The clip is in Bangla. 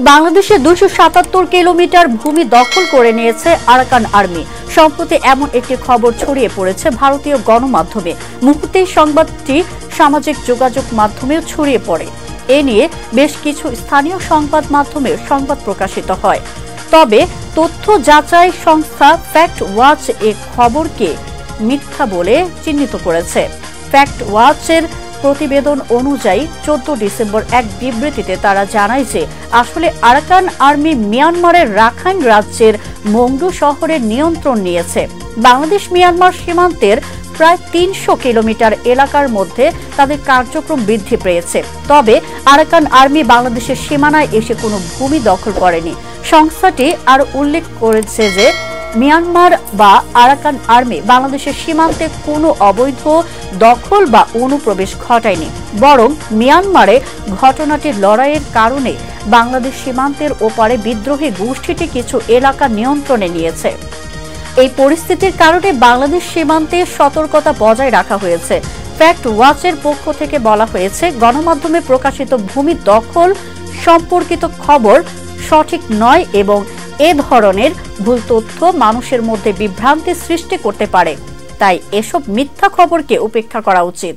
বাংলাদেশে 277 কিলোমিটার ভূমি দখল করে নিয়েছে আরাকান আর্মি। সম্প্রতি এমন একটি খবর ছড়িয়ে পড়েছে ভারতীয় গণমাধ্যমে। মুহূর্তেই সংবাদটি সামাজিক যোগাযোগ মাধ্যমেও ছড়িয়ে পড়ে। এ নিয়ে বেশ কিছু স্থানীয় সংবাদ মাধ্যমে সংবাদ প্রকাশিত হয়। তবে তথ্য যাচাই সংস্থা ফ্যাক্ট ওয়াচ এই খবরকে মিথ্যা বলে চিহ্নিত করেছে। ফ্যাক্ট ওয়াচের প্রতিবেদন অনুযায়ী 14 ডিসেম্বর এক বিবৃতিতে তারা জানায় যে আসলে আরাকান আর্মি মিয়ানমারের রাখাইন রাজ্যের মংডু শহরের নিয়ন্ত্রণ নিয়েছে। বাংলাদেশ মিয়ানমার সীমান্তের প্রায় 300 কিলোমিটার এলাকার মধ্যে তাদের কার্যক্রম বৃদ্ধি পেয়েছে। তবে আরাকান আর্মি বাংলাদেশের সীমানায় এসে কোনো ভূমি দখল করেনি। সংস্থাটি আরো উল্লেখ করেছে যে মিয়ানমার বা আরাকান আর্মি বাংলাদেশের সীমান্তে কোনো অবৈধ দখল বা অনুপ্রবেশ ঘটায়নি, বরং মিয়ানমারে ঘটনাটির লড়াইয়ের কারণে বাংলাদেশ সীমান্তের ওপারে বিদ্রোহী গোষ্ঠীটি কিছু এলাকা নিয়ন্ত্রণে নিয়েছে। এই পরিস্থিতির কারণে বাংলাদেশ সীমান্তে সতর্কতা বজায় রাখা হয়েছে। ফ্যাক্ট ওয়াচের পক্ষ থেকে বলা হয়েছে, গণমাধ্যমে প্রকাশিত ভূমি দখল সম্পর্কিত খবর সঠিক নয় এবং এ ধরনের ভুল তথ্য মানুষের মধ্যে বিভ্রান্তি সৃষ্টি করতে পারে। তাই এসব মিথ্যা খবরকে উপেক্ষা করা উচিত।